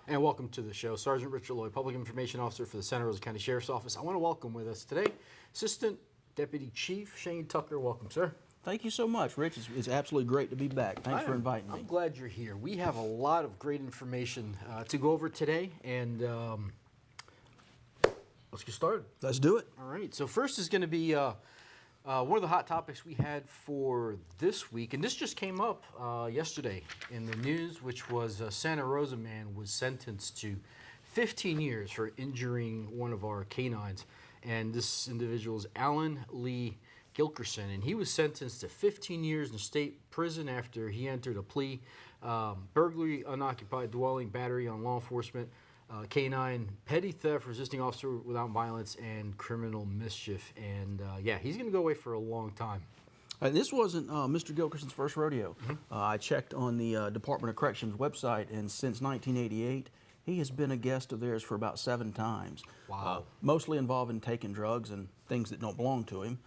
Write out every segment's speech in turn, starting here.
And welcome to the show. Sergeant Richard Aloy, Public Information Officer for the Santa Rosa County Sheriff's Office. I want to welcome with us today Assistant Deputy Chief Shane Tucker. Welcome, sir. Thank you so much, Rich. It's absolutely great to be back. Thanks for inviting me. I'm glad you're here. We have a lot of great information to go over today, and let's get started. Let's do it. All right. So first is going to be one of the hot topics we had for this week, and this just came up yesterday in the news, which was a Santa Rosa man was sentenced to 15 years for injuring one of our canines. And this individual is Alan Lee Littke, and he was sentenced to 15 years in state prison after he entered a plea, burglary, unoccupied dwelling, battery on law enforcement, canine, petty theft, resisting officer without violence, and criminal mischief. And yeah, he's going to go away for a long time. This wasn't Mr. Gilkerson's first rodeo. I checked on the Department of Corrections website, and since 1988, he has been a guest of theirs for about 7 times. Wow. Mostly involving taking drugs and things that don't belong to him.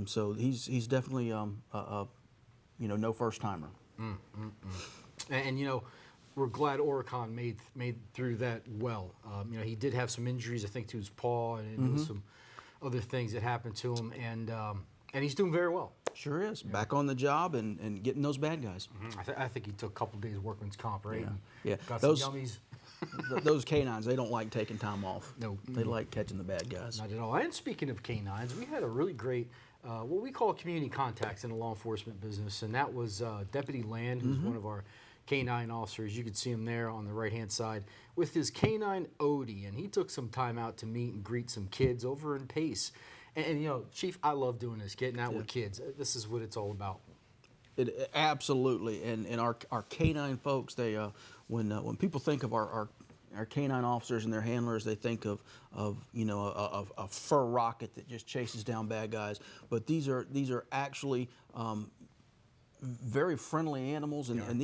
So he's definitely no first timer. And you know, we're glad Oricon made through that well. You know, he did have some injuries, I think, to his paw and some other things that happened to him, and he's doing very well. Sure is. Yeah. Back on the job and getting those bad guys. I think he took a couple days workman's comp, right? Yeah. Got those some yummies. Those canines, they don't like taking time off. No. They like catching the bad guys. Not at all. And speaking of canines, we had a really great, what we call community contacts in the law enforcement business, and that was Deputy Land, who's one of our canine officers. You could see him there on the right-hand side with his canine Odie, and he took some time out to meet and greet some kids over in Pace. And you know, Chief, I love doing this, getting out with kids. This is what it's all about. It absolutely, and our canine folks, they when people think of our canine officers and their handlers, they think of you know a fur rocket that just chases down bad guys. But these are actually very friendly animals, and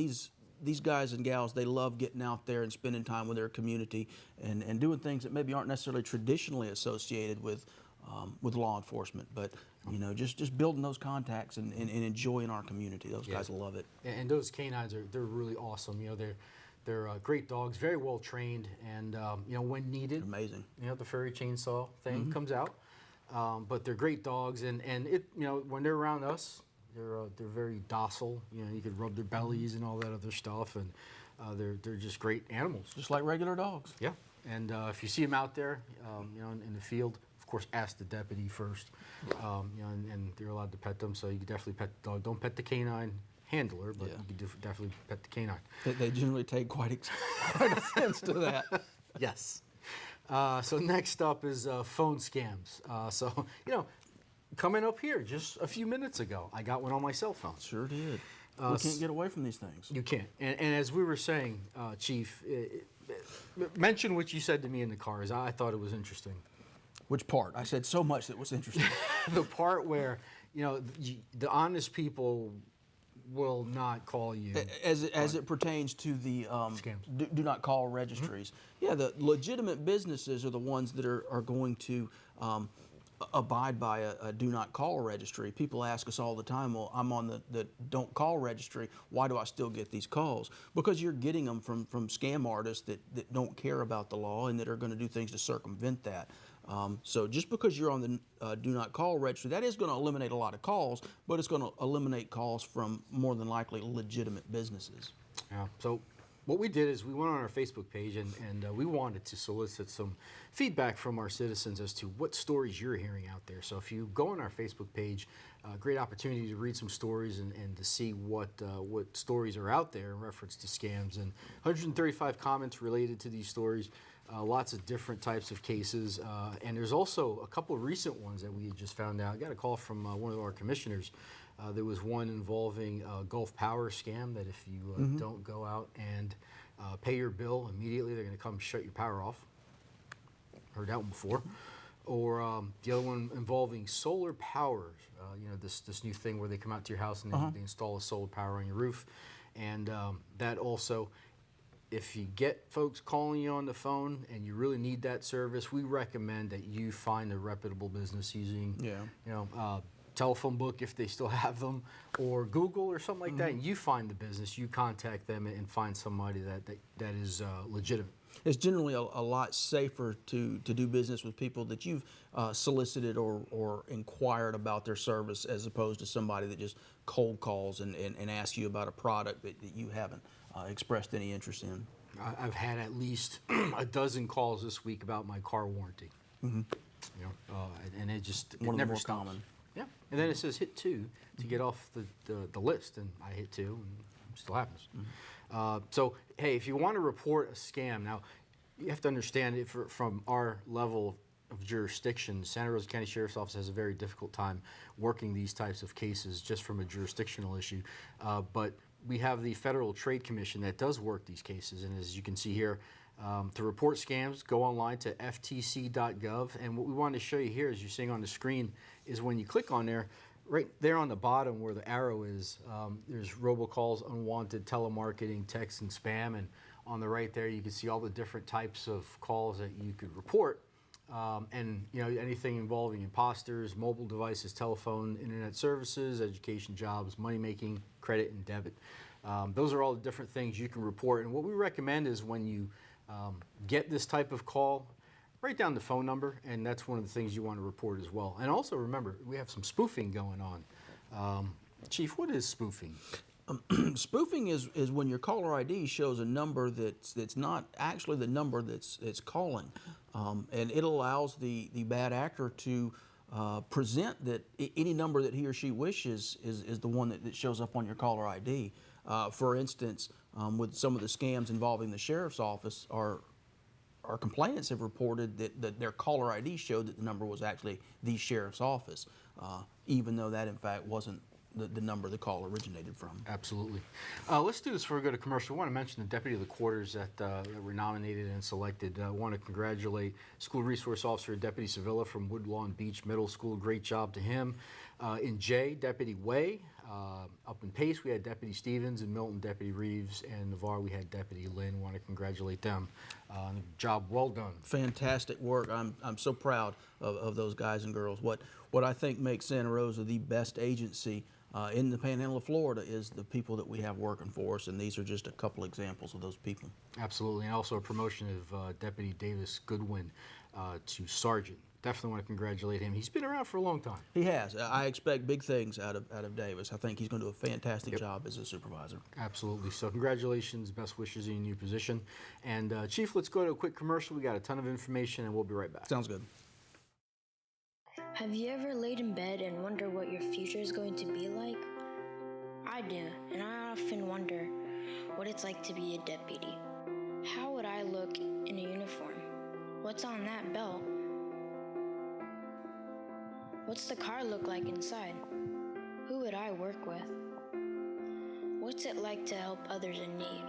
these guys and gals, they love getting out there and spending time with their community and doing things that maybe aren't necessarily traditionally associated with law enforcement, but you know, just building those contacts and enjoying our community. Those guys love it. And those canines they're really awesome. You know, they're great dogs, very well trained, and you know, when needed, amazing. You know, the furry chainsaw thing comes out, but they're great dogs, and it, you know, when they're around us, they're very docile. You know, you could rub their bellies and all that other stuff, and they're just great animals, just like regular dogs. Yeah. And if you see them out there, you know, in the field, of course, ask the deputy first. You know, and they're allowed to pet them, so you can definitely pet the dog. Don't pet the canine handler, but you can definitely pet the canine. They generally take quite offense to that. Yes. So next up is phone scams. So, you know, coming up here just a few minutes ago, I got one on my cell phone. Sure did. We can't get away from these things. You can't. And as we were saying, Chief, mention what you said to me in the car, as I thought it was interesting. Which part? I said so much that was interesting. The part where, you know, the honest people will not call you. As it pertains to the scams. Do not call registries. Yeah, the legitimate businesses are the ones that are going to abide by a do not call registry. People ask us all the time, well, I'm on the don't call registry. Why do I still get these calls? Because you're getting them from scam artists that don't care about the law and that are going to do things to circumvent that. So just because you're on the do not call registry, that is going to eliminate a lot of calls, but it's going to eliminate calls from more than likely legitimate businesses. Yeah. So what we did is we went on our Facebook page and we wanted to solicit some feedback from our citizens as to what stories you're hearing out there. So if you go on our Facebook page, great opportunity to read some stories and to see what stories are out there in reference to scams. And 135 comments related to these stories. Lots of different types of cases, and there's also a couple of recent ones that we had just found out. I got a call from one of our commissioners. There was one involving a Gulf Power scam that if you don't go out and pay your bill immediately, they're going to come shut your power off. Heard that one before. Or the other one involving solar power. You know, this new thing where they come out to your house and they install a solar power on your roof, and that also. If you get folks calling you on the phone and you really need that service, we recommend that you find a reputable business using, you know, telephone book if they still have them, or Google or something like that. And you find the business, you contact them and find somebody that is legitimate. It's generally a lot safer to do business with people that you've solicited or inquired about their service, as opposed to somebody that just cold calls and asks you about a product that you haven't expressed any interest in. I've had at least a dozen calls this week about my car warranty. Mm-hmm. You know, and it just One of the never more stops. common. Yeah, and then it says hit 2 to get off the list, and I hit 2, and it still happens. Mm-hmm. So, hey, if you want to report a scam, now you have to understand it from our level of jurisdiction. Santa Rosa County Sheriff's Office has a very difficult time working these types of cases just from a jurisdictional issue. But we have the Federal Trade Commission that does work these cases, and as you can see here, to report scams, go online to ftc.gov, and what we wanted to show you here, as you're seeing on the screen, is when you click on there, right there on the bottom where the arrow is, there's robocalls, unwanted telemarketing, text, and spam, and on the right there you can see all the different types of calls that you could report, and you know, anything involving imposters, mobile devices, telephone, internet services, education, jobs, money making, credit, and debit. Those are all the different things you can report, and what we recommend is when you get this type of call, write down the phone number, and that's one of the things you want to report as well. And also remember, we have some spoofing going on. Chief, what is spoofing? Spoofing is when your caller ID shows a number that's not actually the number that's calling, and it allows the bad actor to present that any number that he or she wishes is the one that shows up on your caller ID. For instance, with some of the scams involving the sheriff's office, our complainants have reported that their caller ID showed that the number was actually the sheriff's office, even though that in fact wasn't the number the call originated from. Absolutely. Let's do this before we go to commercial. I want to mention the deputy of the quarters that were nominated and selected. I want to congratulate School Resource Officer Deputy Sevilla from Woodlawn Beach Middle School. Great job to him. In J, Deputy Way. Up in Pace, we had Deputy Stevens. In Milton, Deputy Reeves. And Navarre, we had Deputy Lynn. Want to congratulate them. Job well done. Fantastic work. I'm so proud of those guys and girls. What I think makes Santa Rosa the best agency in the Panhandle of Florida is the people that we have working for us, and these are just a couple examples of those people. Absolutely, and also a promotion of Deputy Davis Goodwin to Sergeant. Definitely want to congratulate him. He's been around for a long time. He has. I expect big things out of Davis. I think he's going to do a fantastic job as a supervisor. Absolutely. So congratulations, best wishes in your new position. And Chief, let's go to a quick commercial. We got a ton of information, and we'll be right back. Sounds good. Have you ever laid in bed and wonder what your future is going to be like? I do, and I often wonder what it's like to be a deputy. How would I look in a uniform? What's on that belt? What's the car look like inside? Who would I work with? What's it like to help others in need?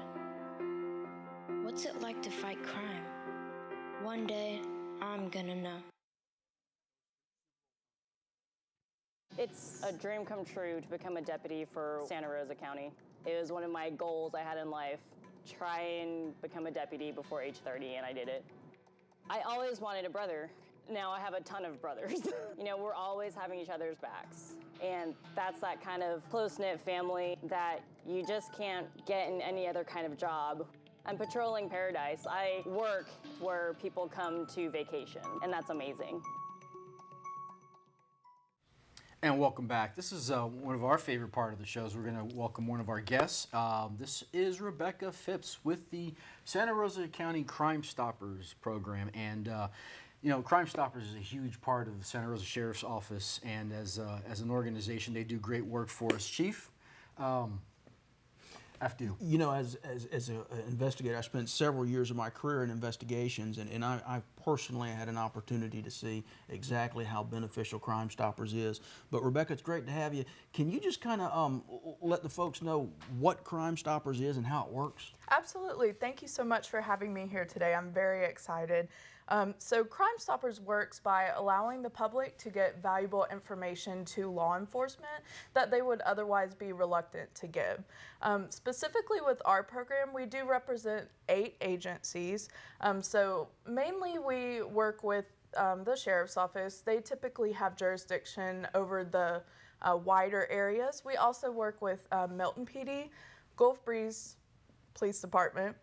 What's it like to fight crime? One day, I'm gonna know. It's a dream come true to become a deputy for Santa Rosa County. It was one of my goals I had in life, try and become a deputy before age 30, and I did it. I always wanted a brother. Now I have a ton of brothers. You know, we're always having each other's backs. And that's that kind of close-knit family that you just can't get in any other kind of job. I'm patrolling paradise. I work where people come to vacation, and that's amazing. And welcome back. This is one of our favorite part of the shows. We're going to welcome one of our guests. This is Rebecca Phipps with the Santa Rosa County Crime Stoppers program. And you know, Crime Stoppers is a huge part of the Santa Rosa Sheriff's Office, and as an organization, they do great work for us. Chief, after you. You know, as an investigator, I spent several years of my career in investigations, and I personally had an opportunity to see exactly how beneficial Crime Stoppers is. But Rebecca, it's great to have you. Can you just kind of let the folks know what Crime Stoppers is and how it works? Absolutely. Thank you so much for having me here today. I'm very excited. So Crime Stoppers works by allowing the public to get valuable information to law enforcement that they would otherwise be reluctant to give. Specifically with our program, we do represent 8 agencies. So mainly we work with the Sheriff's Office. They typically have jurisdiction over the wider areas. We also work with Milton PD, Gulf Breeze Police Department,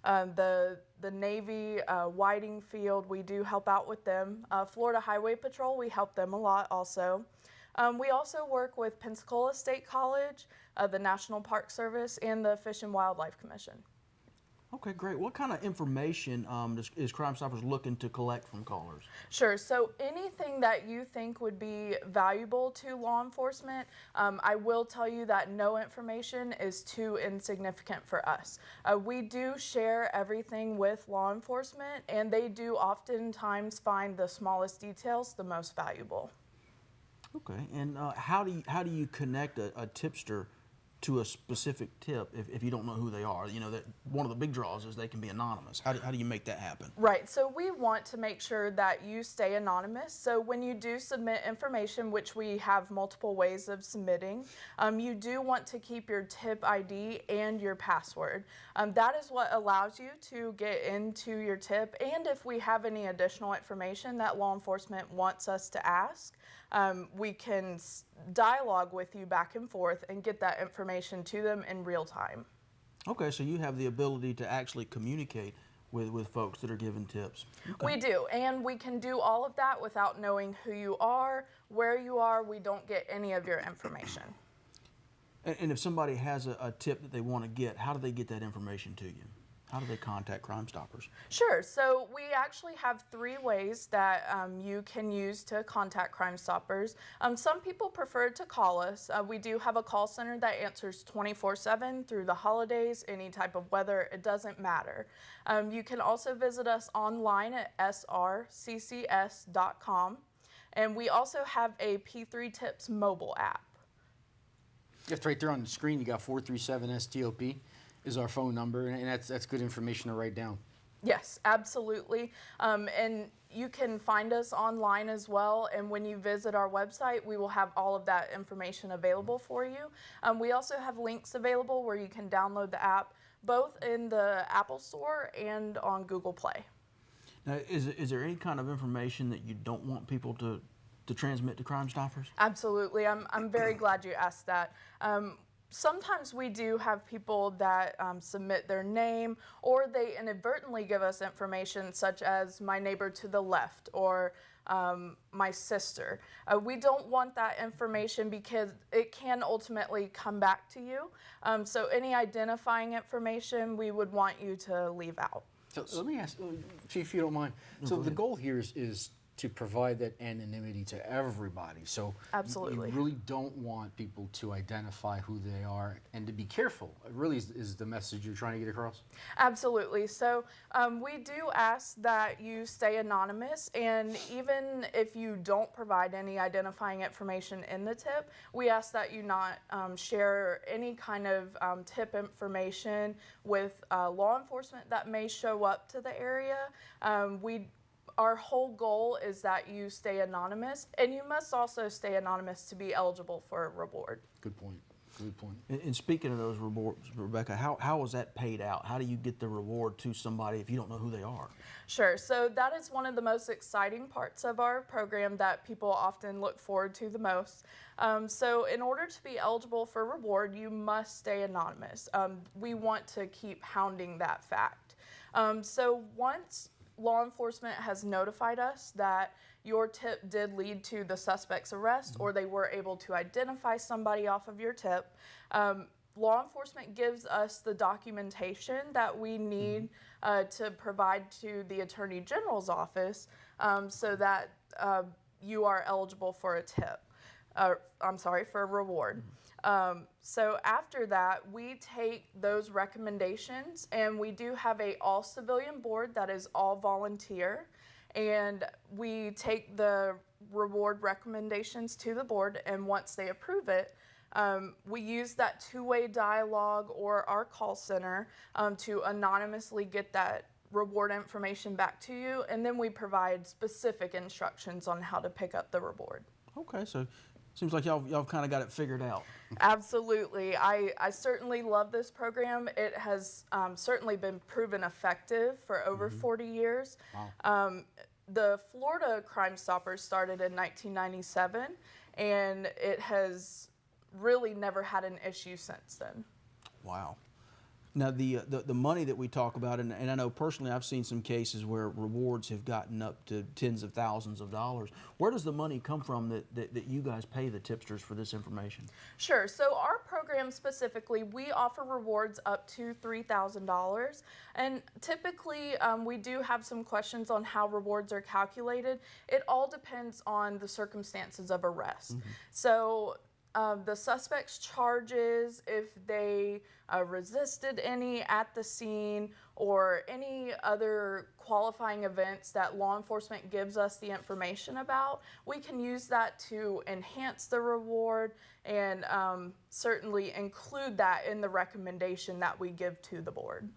The Navy, Whiting Field, we do help out with them. Florida Highway Patrol, we help them a lot also. We also work with Pensacola State College, the National Park Service, and the Fish and Wildlife Commission. Okay, great. What kind of information is Crime Stoppers looking to collect from callers? Sure. So anything that you think would be valuable to law enforcement, I will tell you that no information is too insignificant for us. We do share everything with law enforcement, and they do oftentimes find the smallest details the most valuable. Okay, and how do you connect a tipster to a specific tip if you don't know who they are? You know, that one of the big draws is they can be anonymous. How do you make that happen? Right, so we want to make sure that you stay anonymous. So when you do submit information, which we have multiple ways of submitting, you do want to keep your tip ID and your password. That is what allows you to get into your tip, and if we have any additional information that law enforcement wants us to ask, we can dialogue with you back and forth and get that information to them in real time. Okay, so you have the ability to actually communicate with folks that are giving tips. Okay. We do, and we can do all of that without knowing who you are, where you are. We don't get any of your information. And if somebody has a tip that they want to get, how do they get that information to you? How do they contact Crime Stoppers? Sure. So we actually have 3 ways that you can use to contact Crime Stoppers. Some people prefer to call us. We do have a call center that answers 24/7 through the holidays, any type of weather, it doesn't matter. You can also visit us online at srccs.com. And we also have a P3 Tips mobile app. It's right there on the screen. You got 437-STOP. Is our phone number, and that's good information to write down. Yes, absolutely. And you can find us online as well, and when you visit our website, we will have all of that information available for you. We also have links available where you can download the app, both in the Apple Store and on Google Play. Now, is there any kind of information that you don't want people to transmit to Crime Stoppers? Absolutely. I'm very glad you asked that. Sometimes we do have people that submit their name, or they inadvertently give us information such as my neighbor to the left or my sister. We don't want that information because it can ultimately come back to you. So any identifying information we would want you to leave out. So let me ask, Chief, if you don't mind. So the goal here is to provide that anonymity to everybody. So absolutely, you really don't want people to identify who they are, and to be careful. It really is the message you're trying to get across? Absolutely. So we do ask that you stay anonymous, and even if you don't provide any identifying information in the tip, we ask that you not share any kind of tip information with law enforcement that may show up to the area. Our whole goal is that you stay anonymous, and you must also stay anonymous to be eligible for a reward. Good point. Good point. And speaking of those rewards, Rebecca, how is that paid out? How do you get the reward to somebody if you don't know who they are? Sure. So that is one of the most exciting parts of our program that people often look forward to the most. So in order to be eligible for reward, you must stay anonymous. We want to keep hounding that fact. So once law enforcement has notified us that your tip did lead to the suspect's arrest, or they were able to identify somebody off of your tip, law enforcement gives us the documentation that we need to provide to the Attorney General's office so that you are eligible for a tip. For a reward. So after that, we take those recommendations, and we do have a all civilian board that is all volunteer, and we take the reward recommendations to the board, and once they approve it, we use that two-way dialogue or our call center to anonymously get that reward information back to you, and then we provide specific instructions on how to pick up the reward. Okay, so seems like y'all kind of got it figured out. Absolutely. I certainly love this program. It has certainly been proven effective for over 40 years. Wow. The Florida Crime Stoppers started in 1997, and it has really never had an issue since then. Wow. Now, the money that we talk about, and I know personally I've seen some cases where rewards have gotten up to tens of thousands of dollars. Where does the money come from that you guys pay the tipsters for this information? Sure. So our program specifically, we offer rewards up to $3,000. And typically, we do have some questions on how rewards are calculated. It all depends on the circumstances of arrest. So the suspect's charges, if they resisted any at the scene, or any other qualifying events that law enforcement gives us the information about, we can use that to enhance the reward and certainly include that in the recommendation that we give to the board.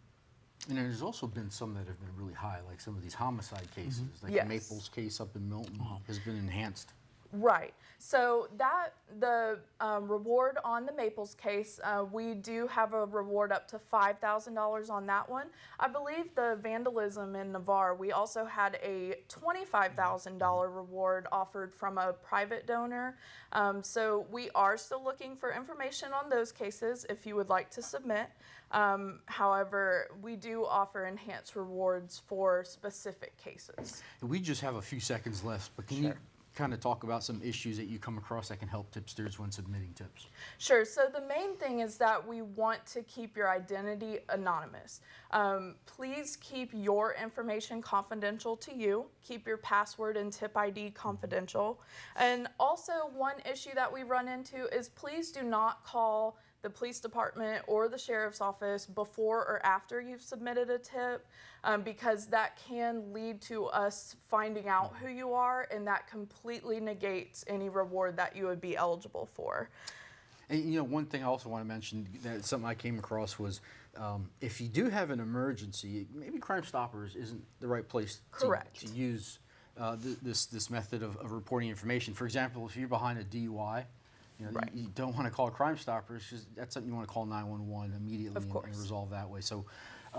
And there's also been some that have been really high, like some of these homicide cases, like Yes. the Maples case up in Milton has been enhanced. Right. So that the reward on the Maples case, we do have a reward up to $5,000 on that one. I believe the vandalism in Navarre, we also had a $25,000 reward offered from a private donor. So we are still looking for information on those cases if you would like to submit. However, we do offer enhanced rewards for specific cases. And we just have a few seconds left, but can you kind of talk about some issues that you come across that can help tipsters when submitting tips? Sure. So the main thing is that we want to keep your identity anonymous. Please keep your information confidential to you. Keep your password and tip ID confidential. And also, one issue that we run into is please do not call the police department or the sheriff's office before or after you've submitted a tip, because that can lead to us finding out who you are, and that completely negates any reward that you would be eligible for. And you know, one thing I also want to mention, that something I came across was, if you do have an emergency, maybe Crimestoppers isn't the right place to use this method of reporting information. For example, if you're behind a DUI, you know, you don't want to call Crimestoppers, because that's something you want to call 911 immediately and resolve that way. So,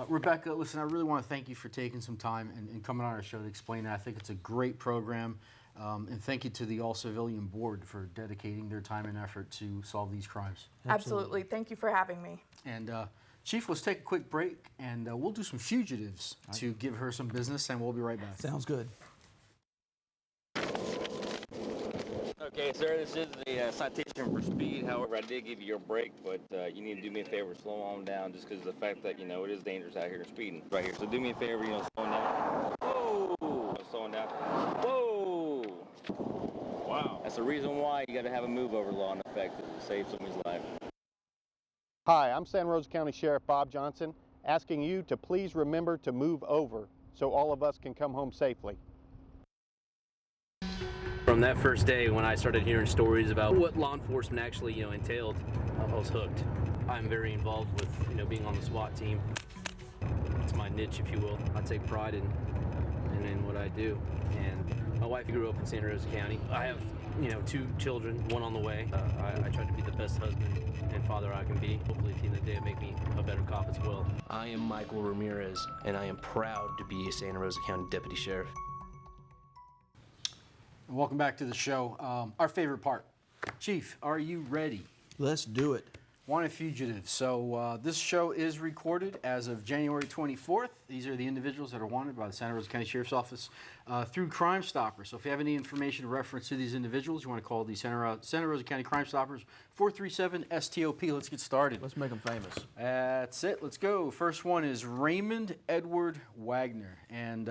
Rebecca, listen, I really want to thank you for taking some time and coming on our show to explain that. I think it's a great program. And thank you to the All-Civilian Board for dedicating their time and effort to solve these crimes. Absolutely. Thank you for having me. And Chief, let's take a quick break, and we'll do some fugitives to give her some business, and we'll be right back. Sounds good. Okay, sir, this is a citation for speed. However, I did give you your break, but you need to do me a favor, slow on down, just because of the fact that, you know, it is dangerous out here speeding right here. So do me a favor, you know, slowing down. Whoa! Slowing down. Whoa! Wow. That's the reason why you got to have a move-over law in effect to save somebody's life. Hi, I'm Santa Rosa County Sheriff Bob Johnson, asking you to please remember to move over so all of us can come home safely. From that first day when I started hearing stories about what law enforcement actually, you know, entailed, I was hooked. I'm very involved with, you know, being on the SWAT team. It's my niche, if you will. I take pride in what I do. And my wife grew up in Santa Rosa County. I have, you know, 2 children, 1 on the way. I try to be the best husband and father I can be. Hopefully at the end of the day, make me a better cop as well. I am Michael Ramirez, and I am proud to be a Santa Rosa County Deputy Sheriff. Welcome back to the show. Our favorite part. Chief, are you ready? Let's do it. Wanted fugitives. So this show is recorded as of January 24th. These are the individuals that are wanted by the Santa Rosa County Sheriff's Office through Crimestoppers. So if you have any information in reference to these individuals, you want to call the Santa Rosa County Crimestoppers, 437-STOP. Let's get started. Let's make them famous. That's it. Let's go. First one is Raymond Edward Wagner. And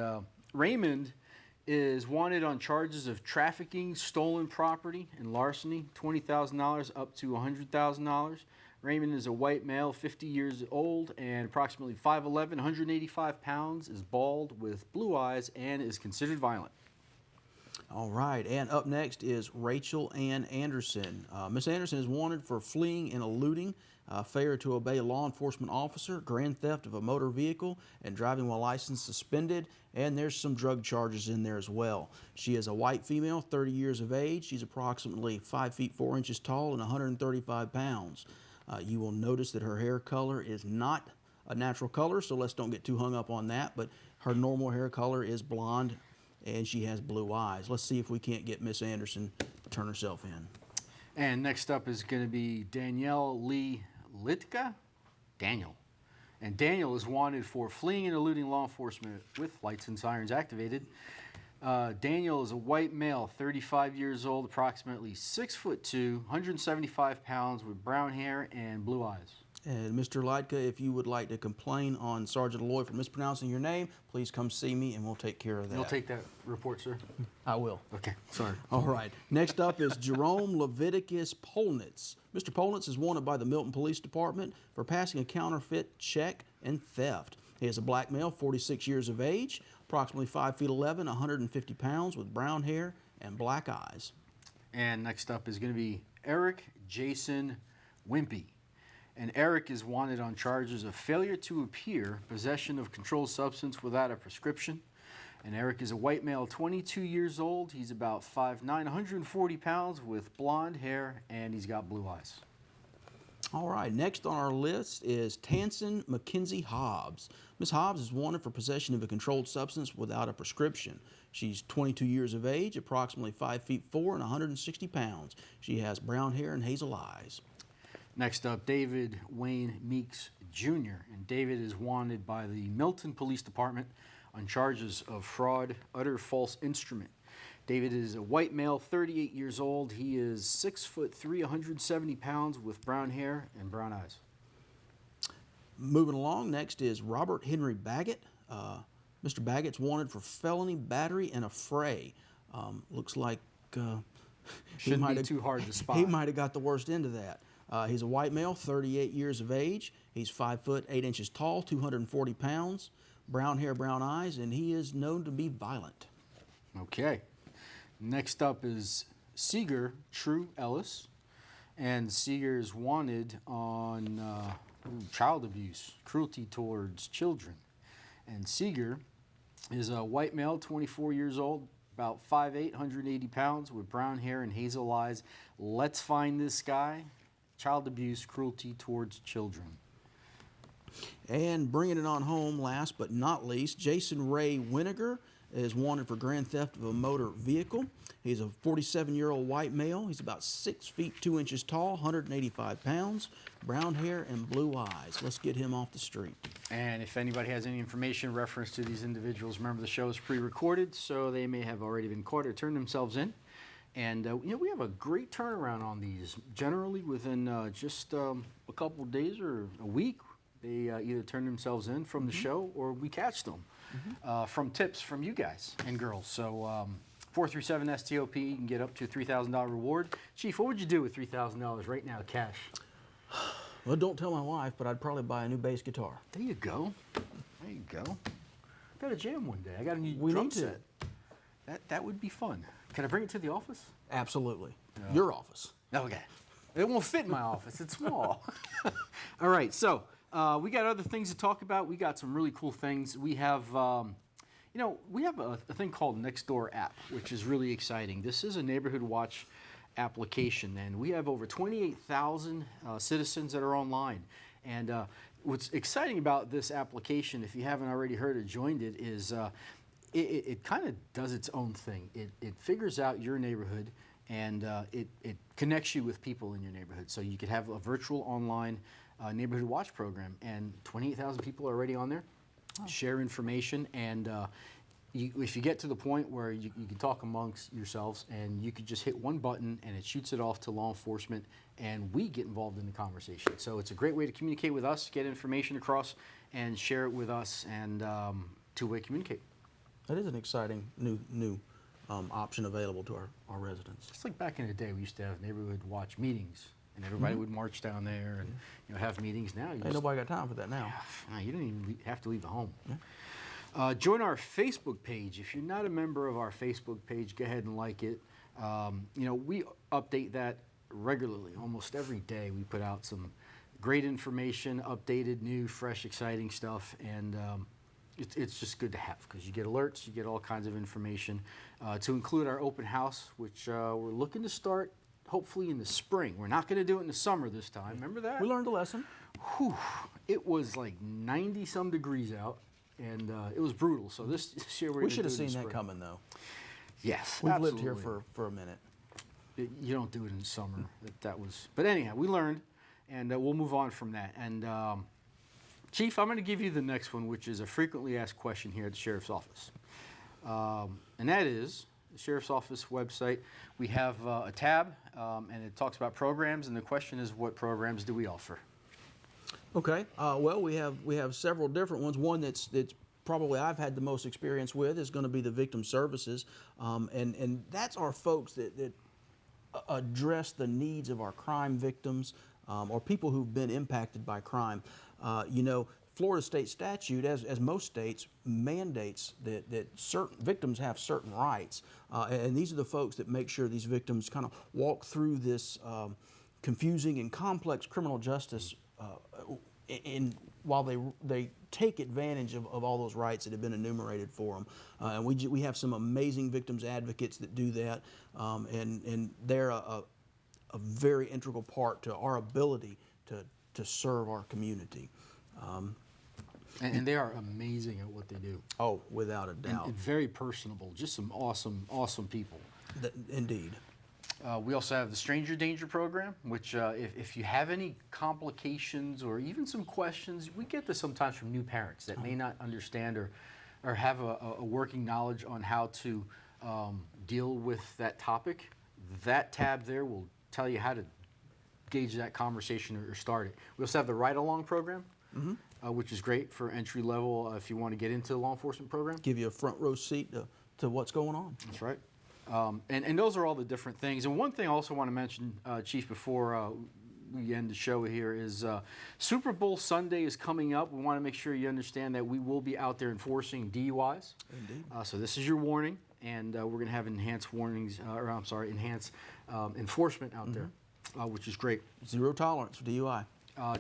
Raymond is wanted on charges of trafficking stolen property and larceny, $20,000 up to $100,000. Raymond is a white male, 50 years old, and approximately 5'11", 185 pounds, is bald with blue eyes, and is considered violent. All right, and up next is Rachael and Anderson. Miss Anderson is wanted for fleeing and eluding, failure to obey a law enforcement officer, grand theft of a motor vehicle, and driving while license suspended, and there's some drug charges in there as well. She is a white female, 30 years of age. She's approximately 5 feet 4 inches tall and 135 pounds. You will notice that her hair color is not a natural color, so let's don't get too hung up on that, but her normal hair color is blonde, and she has blue eyes. Let's see if we can't get Miss Anderson to turn herself in. And next up is going to be Danielle Lee Littke. Daniel. And Daniel is wanted for fleeing and eluding law enforcement with lights and sirens activated. Daniel is a white male, 35 years old, approximately 6'2", 175 pounds, with brown hair and blue eyes. And Mr. Littke, if you would like to complain on Sergeant Aloy for mispronouncing your name, please come see me and we'll take care of that. You'll take that report, sir? I will. Okay, sorry. All right. Next up is Jerome Leviticus Polnitz. Mr. Polnitz is wanted by the Milton Police Department for passing a counterfeit check and theft. He is a black male, 46 years of age, approximately 5'11", 150 pounds, with brown hair and black eyes. And next up is going to be Eric Jason Wimpy. And Eric is wanted on charges of failure to appear, possession of controlled substance without a prescription. And Eric is a white male, 22 years old. He's about 5'9", 140 pounds, with blonde hair, and he's got blue eyes. All right, next on our list is Tansen Mckenzie Hobbs. Ms. Hobbs is wanted for possession of a controlled substance without a prescription. She's 22 years of age, approximately 5'4" and 160 pounds. She has brown hair and hazel eyes. Next up, David Wayne Meeks Jr. And David is wanted by the Milton Police Department on charges of fraud, utter false instrument. David is a white male, 38 years old. He is 6'3", 170 pounds, with brown hair and brown eyes. Moving along, next is Robert Henry Baggett. Mr. Baggett's wanted for felony battery and affray. Looks like Shouldn't be too hard to spot. He might have got the worst end of that. He's a white male, 38 years of age. He's 5 foot 8 inches tall, 240 pounds, brown hair, brown eyes, and he is known to be violent. Okay. Next up is Seeger True Ellis. And Seeger is wanted on child abuse, cruelty towards children. And Seeger is a white male, 24 years old, about 5'8", 180 pounds, with brown hair and hazel eyes. Let's find this guy. Child abuse, cruelty towards children. And bringing it on home, last but not least, Jason Ray Winiger is wanted for grand theft of a motor vehicle. He's a 47-year-old white male. He's about 6 feet 2 inches tall, 185 pounds, brown hair and blue eyes. Let's get him off the street. And if anybody has any information in reference to these individuals, remember the show is pre-recorded, so they may have already been caught or turned themselves in. And we have a great turnaround on these. Generally, within just a couple of days or a week, they either turn themselves in from the show or we catch them from tips from you guys and girls. So 437-STOP, you can get up to a $3,000 reward. Chief, what would you do with $3,000 right now, cash? Well, don't tell my wife, but I'd probably buy a new bass guitar. There you go. There you go. I got a jam one day. I got a new We drum need to. set. That would be fun. Can I bring it to the office? Absolutely. Your office. Okay. It won't fit in my office. It's small. All right. So we got other things to talk about. We got some really cool things. We have, we have a thing called Nextdoor app, which is really exciting. This is a neighborhood watch application, and we have over 28,000 citizens that are online. And what's exciting about this application, if you haven't already heard or joined it, is it kind of does its own thing. It figures out your neighborhood, and it connects you with people in your neighborhood. So you could have a virtual online neighborhood watch program, and 28,000 people are already on there. Share information, and if you get to the point where you can talk amongst yourselves, and you could just hit one button and it shoots it off to law enforcement, and we get involved in the conversation. So it's a great way to communicate with us, get information across, and share it with us, and two-way communicate. That is an exciting new option available to our residents. Just like back in the day, we used to have neighborhood watch meetings, and everybody would march down there and have meetings. Now, Ain't nobody got time for that now. No, you don't even have to leave the home. Yeah. Join our Facebook page. If you're not a member of our Facebook page, go ahead and like it. We update that regularly, almost every day. We put out some great information, updated, new, fresh, exciting stuff, and it's just good to have because you get alerts, you get all kinds of information. To include our open house, which we're looking to start hopefully in the spring. We're not going to do it in the summer this time. Remember that? We learned a lesson. Whew. It was like 90-some degrees out, and it was brutal. So this year We should have seen that coming, though. Yes, We've absolutely. lived here for a minute. You don't do it in the summer. But anyhow, we learned, and we'll move on from that. And Chief, I'm going to give you the next one, which is a frequently asked question here at the Sheriff's Office. And that is, the Sheriff's Office website, we have a tab, and it talks about programs, and the question is, what programs do we offer? Okay. Well, we have several different ones. One that's probably I've had the most experience with is going to be the victim services, and that's our folks that address the needs of our crime victims or people who've been impacted by crime. You know, Florida state statute, as most states, mandates that certain victims have certain rights, and these are the folks that make sure these victims kind of walk through this confusing and complex criminal justice while they take advantage of all those rights that have been enumerated for them. And we have some amazing victims advocates that do that, and they're a very integral part to our ability to serve our community. And they are amazing at what they do. Oh, without a doubt. And very personable, just some awesome, awesome people. Indeed. We also have the Stranger Danger program, which if you have any complications or even some questions, we get this sometimes from new parents that may not understand or have a working knowledge on how to deal with that topic. That tab there will tell you how to gauge that conversation or start it. We also have the Ride Along program, which is great for entry level if you want to get into the law enforcement program. Give you a front row seat to what's going on. That's right. And those are all the different things. And one thing I also want to mention, Chief, before we end the show here is Super Bowl Sunday is coming up. We want to make sure you understand that we will be out there enforcing DUIs. Indeed. So this is your warning, and we're going to have enhanced warnings, enhanced enforcement out there, which is great. Zero tolerance for DUI.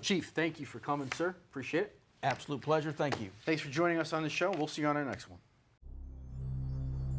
Chief, thank you for coming, sir. Appreciate it. Absolute pleasure. Thank you. Thanks for joining us on the show. We'll see you on our next one.